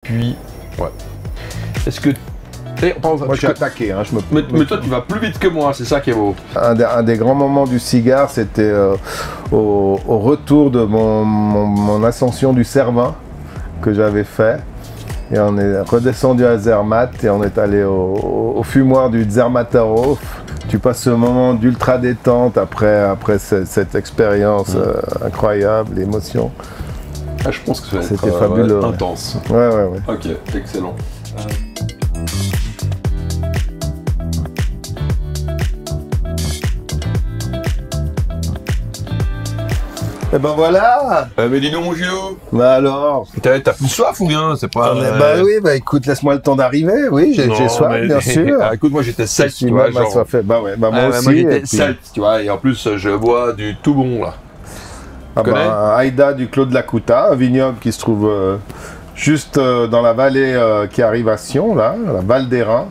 puis, ouais. Est-ce que... Moi j'ai attaqué, hein, mais toi tu vas plus vite que moi, c'est ça qui est beau. Un des grands moments du cigare, c'était au retour de mon ascension du Cervin que j'avais fait. Et on est redescendu à Zermatt et on est allé au fumoir du Zermatthof. Tu passes ce moment d'ultra détente après cette expérience incroyable, l'émotion. Ah, je pense que ça va c'était fabuleux, intense. Ouais. Ok, excellent. Et ben voilà. Mais dis donc mon Gio. Bah alors. T'as plus soif ou bien? C'est pas. Bah oui, bah écoute, laisse-moi le temps d'arriver. Oui, j'ai soif, bien sûr. Écoute, moi j'étais sec, tu vois. Genre... Bah ouais, bah moi aussi. Moi j'étais sec, tu vois. Et en plus, je bois du tout bon là. Ah bah, Aïda du Clos de la Couta, un vignoble qui se trouve juste dans la vallée qui arrive à Sion, là, la Val d'Airain.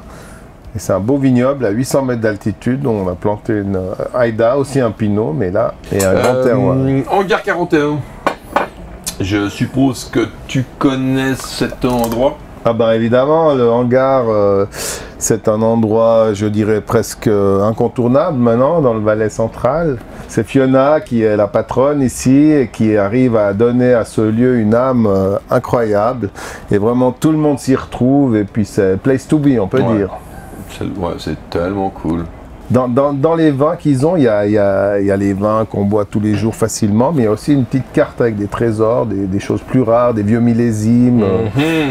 Et c'est un beau vignoble à 800 mètres d'altitude. On a planté une Aïda, aussi un Pinot, mais là, et un grand terroir. Hangar 41. Je suppose que tu connais cet endroit. Ah bah évidemment, le hangar, c'est un endroit, je dirais, presque incontournable maintenant dans le Valais central. C'est Fiona qui est la patronne ici et qui arrive à donner à ce lieu une âme incroyable. Et vraiment, tout le monde s'y retrouve et puis c'est place to be, on peut dire. Ouais, c'est tellement cool. Dans les vins qu'ils ont, il y a les vins qu'on boit tous les jours facilement, mais il y a aussi une petite carte avec des trésors, des choses plus rares, des vieux millésimes,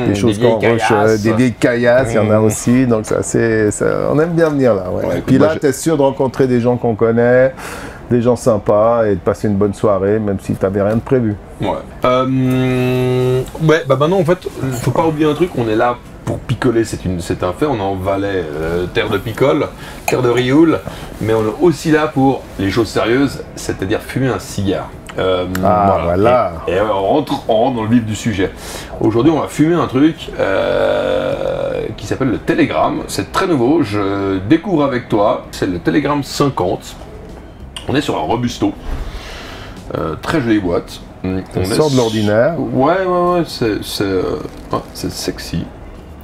des choses qu'on recherche, des vieilles caillasses, il y en a aussi, donc on aime bien venir là. Ouais. Et puis là, tu es sûr de rencontrer des gens qu'on connaît, des gens sympas et de passer une bonne soirée, même si tu n'avais rien de prévu. Ouais. Ouais, bah maintenant, en fait, il ne faut pas oublier un truc, on est là pour picoler, c'est un fait, on est en Valais, terre de picole, terre de rioul, mais on est aussi là pour les choses sérieuses, c'est-à-dire fumer un cigare. Voilà. Et on rentre dans le vif du sujet. Aujourd'hui, on va fumer un truc qui s'appelle le Télégramme. C'est très nouveau, je découvre avec toi, c'est le Télégramme 50. On est sur un Robusto, très jolie boîte. On sort de l'ordinaire. Ouais, c'est sexy.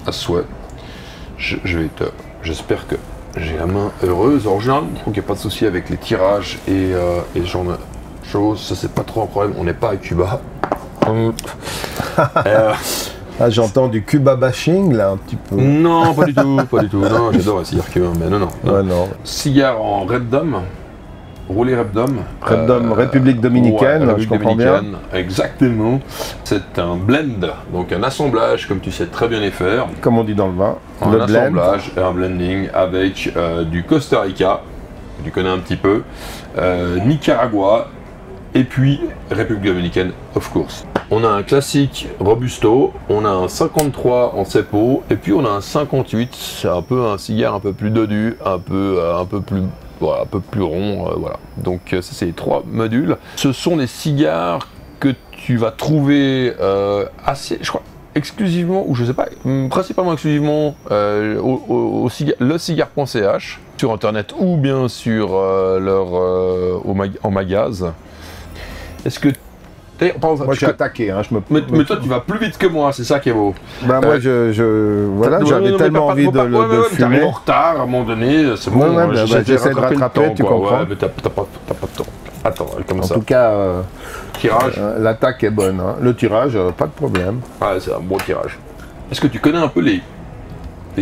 À souhait. J'espère que j'ai la main heureuse. En général, donc il n'y a pas de souci avec les tirages et ce genre de choses. Ça, c'est pas trop un problème. On n'est pas à Cuba. Ah, j'entends du Cuba bashing là un petit peu. Non, pas du tout, pas du tout. Non, j'adore les cigares cubains, mais non. Ouais, non. Cigare en Repdom. Roulé Repdom. République dominicaine, ouais, je comprends bien. Exactement. C'est un blend, donc un assemblage, comme tu sais très bien les faire. Comme on dit dans le vin. Un assemblage, un blending avec du Costa Rica, tu connais un petit peu, Nicaragua, et puis République dominicaine, of course. On a un classique Robusto, on a un 53 en cepo, et puis on a un 58, c'est un peu un cigare un peu plus dodu, un peu plus rond, voilà. Donc ça, c'est les trois modules. Ce sont des cigares que tu vas trouver assez, je crois, exclusivement, ou je sais pas, principalement exclusivement le cigare.ch sur internet ou bien sur en magaz. Est-ce que moi j'ai attaqué, hein, mais toi tu vas plus vite que moi, c'est ça qui est beau. Bah moi voilà, j'avais tellement envie de fumer. T'arrives en retard à un moment donné, c'est bon. J'essaie de rattraper, tu comprends. Ouais, mais t'as pas de temps. Attends, comme ça. En tout cas, tirage. L'attaque est bonne, hein. Le tirage, pas de problème. Ouais, c'est un bon tirage. Est-ce que tu connais un peu les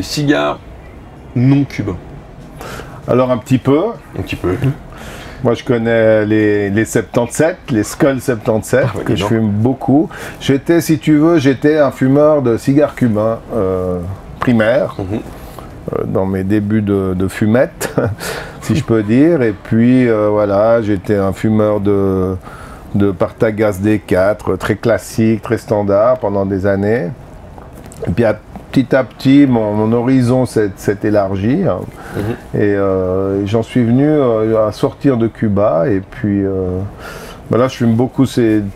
cigares non cubains? Alors un petit peu. Un petit peu. Moi, je connais les 77, les Skull 77, que je fume beaucoup. Si tu veux, j'étais un fumeur de cigares cubains primaire, dans mes débuts de fumette, si je peux dire. Et puis, voilà, j'étais un fumeur de Partagas D4, très classique, très standard pendant des années. Et puis, petit à petit, mon horizon s'est élargi, hein, et j'en suis venu à sortir de Cuba. Et puis là, je fume beaucoup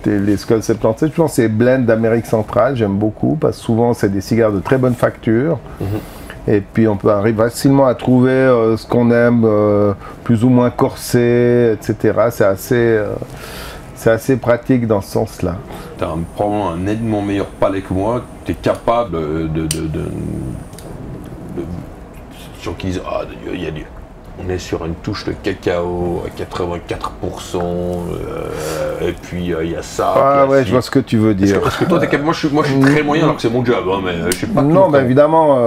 les Skull 77. Je pense que c'est blend d'Amérique centrale, j'aime beaucoup parce que souvent c'est des cigares de très bonne facture. Et puis on peut arriver facilement à trouver ce qu'on aime, plus ou moins corsé, etc. C'est assez pratique dans ce sens-là. tu as probablement un nettement meilleur palais que moi, tu es capable de gens qui disent ah on est sur une touche de cacao à 84%, et puis il y a ça. Ah ouais, je vois ce que tu veux dire. Parce que toi, moi je suis très moyen alors que c'est mon job, hein, mais je sais pas. Non, mais évidemment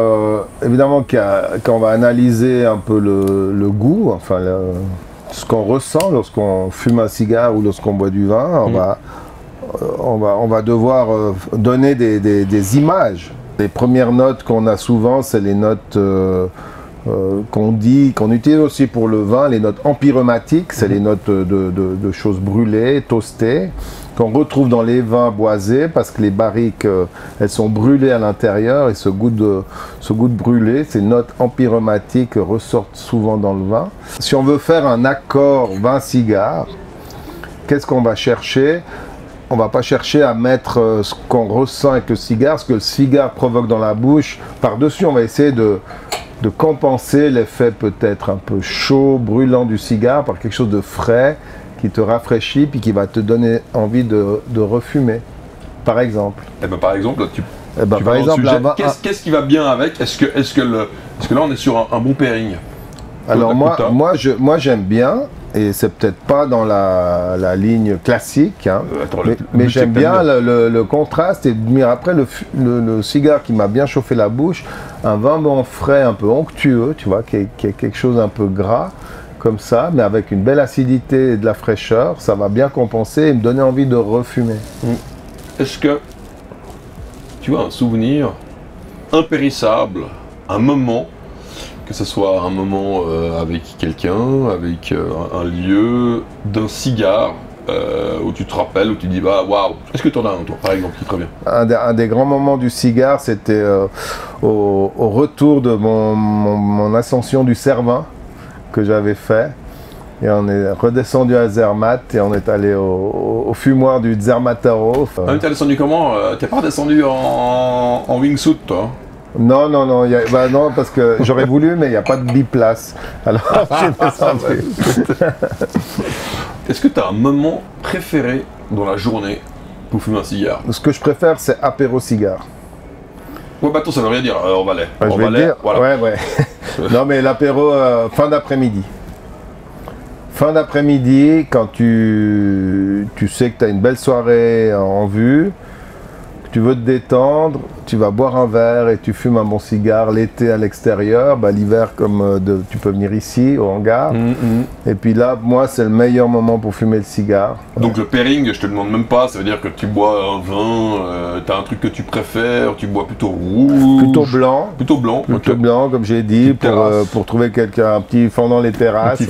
quand on va analyser un peu le goût, enfin ce qu'on ressent lorsqu'on fume un cigare ou lorsqu'on boit du vin, on va devoir donner des images. Les premières notes qu'on a souvent, c'est les notes qu'on utilise aussi pour le vin, les notes empyreumatique, c'est les notes de choses brûlées, toastées, qu'on retrouve dans les vins boisés parce que les barriques, elles sont brûlées à l'intérieur et ce goût de brûlé, ces notes empyreumatique ressortent souvent dans le vin. Si on veut faire un accord vin-cigare, qu'est-ce qu'on va chercher? On ne va pas chercher à mettre ce qu'on ressent avec le cigare, ce que le cigare provoque dans la bouche. Par-dessus, on va essayer de compenser l'effet peut-être un peu chaud, brûlant du cigare par quelque chose de frais qui te rafraîchit puis qui va te donner envie de refumer, par exemple. Et ben par exemple, tu par exemple, qu'est-ce qui va bien avec? Est-ce que là on est sur un bon pairing? Alors moi j'aime bien, et c'est peut-être pas dans la ligne classique, hein, mais j'aime bien le contraste et après le cigare qui m'a bien chauffé la bouche, un vin blanc frais un peu onctueux, tu vois, qui est quelque chose un peu gras, comme ça, mais avec une belle acidité et de la fraîcheur, ça va bien compenser et me donner envie de refumer. Est-ce que tu as un souvenir impérissable, un moment, que ce soit un moment avec quelqu'un, avec un lieu, d'un cigare, où tu te rappelles, où tu dis bah waouh, est-ce que tu en as un toi par exemple qui te revient? Un des grands moments du cigare, c'était au retour de mon ascension du Cervin que j'avais fait. Et on est redescendu à Zermatt et on est allé au fumoir du Zermattaro. Tu as descendu comment? T'es pas redescendu en wingsuit toi? Non, non, parce que j'aurais voulu, mais il n'y a pas de biplace. Alors, je suis descendu. Est-ce que tu as un moment préféré dans la journée pour fumer un cigare? Ce que je préfère, c'est apéro-cigare. Ouais, bah, ça veut rien dire, on va aller. Je vais dire, voilà. Ouais. Non, mais l'apéro, fin d'après-midi. Fin d'après-midi, quand tu sais que tu as une belle soirée en vue, que tu veux te détendre, tu vas boire un verre et tu fumes un bon cigare l'été à l'extérieur, l'hiver comme tu peux venir ici au hangar. Et puis là, moi, c'est le meilleur moment pour fumer le cigare. Donc le pairing, je te demande même pas, ça veut dire que tu bois un vin, tu as un truc que tu préfères, tu bois plutôt rouge. Plutôt blanc. Plutôt blanc. Plutôt blanc, comme j'ai dit, pour trouver un petit fondant les terrasses.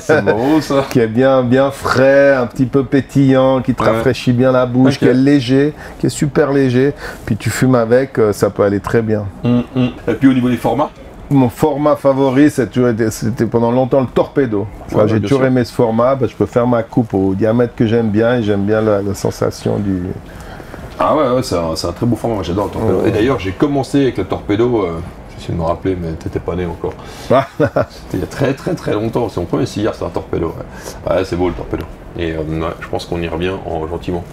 C'est beau ça. Qui est bien frais, un petit peu pétillant, qui te rafraîchit bien la bouche, qui est léger, qui est super léger. Puis tu fumes avec, ça peut aller très bien. Et puis au niveau des formats? Mon format favori, c'était pendant longtemps le torpedo. Enfin, j'ai toujours aimé ce format, je peux faire ma coupe au diamètre que j'aime bien et j'aime bien la sensation du... Ah ouais, c'est un très beau format, moi j'adore le torpedo. Et d'ailleurs, j'ai commencé avec le torpedo, j'essaie de me rappeler, mais t'étais pas né encore. C'était il y a très longtemps, c'est mon premier cigare, c'est un torpedo. Ouais, c'est beau le torpedo. Et je pense qu'on y revient gentiment.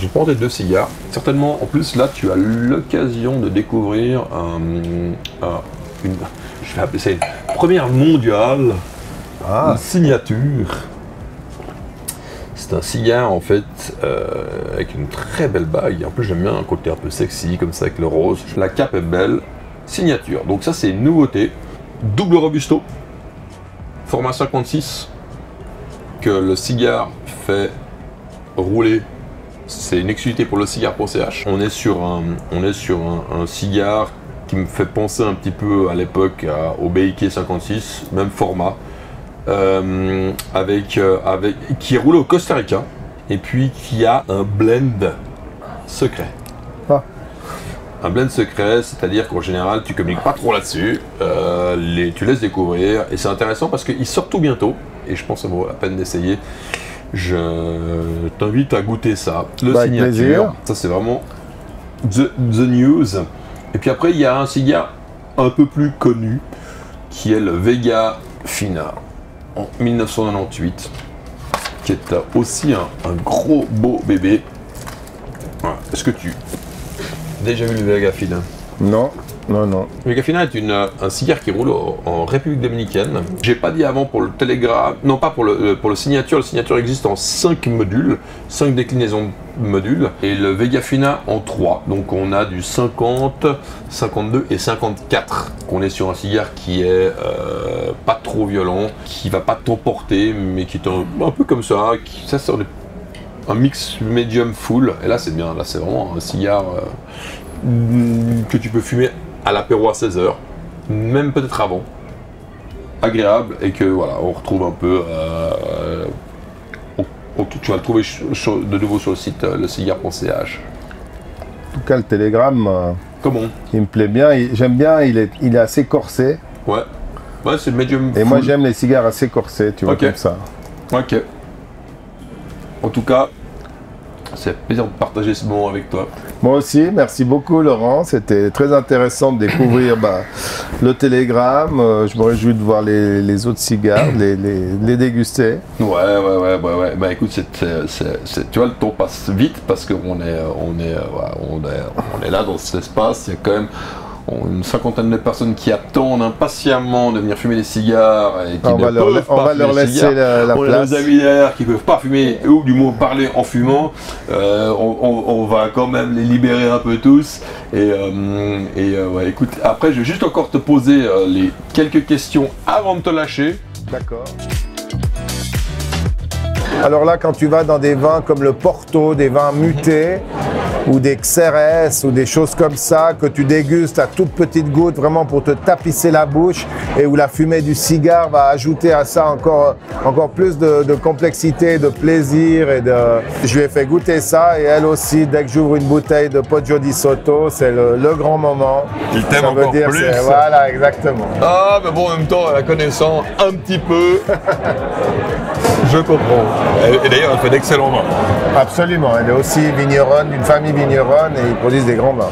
J'ai porté 2 cigares. Certainement, en plus, là, tu as l'occasion de découvrir je vais appeler ça une première mondiale, une signature. C'est un cigare, en fait, avec une très belle bague. En plus, j'aime bien un côté un peu sexy, comme ça, avec le rose. La cape est belle. Signature. Donc ça, c'est une nouveauté. Double Robusto. Format 56. Que le cigare fait rouler. C'est une exclusivité pour le cigare.ch. On est sur un cigare qui me fait penser un petit peu à l'époque au BIK 56, même format, qui est roulé au Costa Rica et puis qui a un blend secret. Un blend secret, c'est-à-dire qu'en général tu communiques pas trop là-dessus, tu laisses découvrir et c'est intéressant parce qu'il sort tout bientôt et je pense que ça vaut la peine d'essayer. Je t'invite à goûter ça. Le signature, ça c'est vraiment the news. Et puis après il y a un cigare un peu plus connu qui est le Vega Fina en 1998, qui est aussi un gros beau bébé. Voilà. Est-ce que tu as déjà vu le Vega Fina? Non, non, non. Le Vega Fina est un cigare qui roule en République dominicaine. J'ai pas dit avant pour le télégramme, non pas pour le signature. Le signature existe en 5 modules, 5 déclinaisons de modules, et le Vega Fina en 3. Donc on a du 50, 52 et 54. On est sur un cigare qui est pas trop violent, qui va pas t'emporter, mais qui est un peu comme ça. Ça c'est un mix medium full. Et là c'est bien, là c'est vraiment un cigare que tu peux fumer à l'apéro à 16h, même peut-être avant, agréable, et que voilà, on retrouve un peu, tu vas le trouver de nouveau sur le site lecigare.ch. En tout cas, le télégramme, Comment il me plaît bien, j'aime bien, il est assez corsé. Ouais, ouais, c'est medium et full. moi j'aime les cigares assez corsés, tu vois, Okay. comme ça. Ok. En tout cas, c'est un plaisir de partager ce moment avec toi. Moi aussi, merci beaucoup Laurent, c'était très intéressant de découvrir le télégramme. Je me réjouis de voir les autres cigares, les déguster. Ouais. Bah écoute, tu vois, le temps passe vite parce qu'on est là dans cet espace. Il y a quand même une cinquantaine de personnes qui attendent impatiemment de venir fumer des cigares et qui on va leur laisser la on place. a nos amis derrière qui ne peuvent pas fumer ou du moins parler en fumant. On va quand même les libérer un peu tous. Ouais, écoute, après je vais juste encore te poser les quelques questions avant de te lâcher. D'accord. Alors là, quand tu vas dans des vins comme le Porto, des vins mutés, ou des Xérès, ou des choses comme ça, que tu dégustes à toute petite goutte, vraiment pour te tapisser la bouche, et où la fumée du cigare va ajouter à ça encore plus de complexité, de plaisir. Je lui ai fait goûter ça, et elle aussi, dès que j'ouvre une bouteille de Poggio di Sotto, c'est le grand moment. Il t'aime encore plus. Voilà, exactement. Ah, mais bon, en même temps, la connaissant un petit peu, je comprends. Et d'ailleurs, elle fait d'excellents vins. Absolument, elle est aussi vigneronne, d'une famille vigneronne, et ils produisent des grands vins.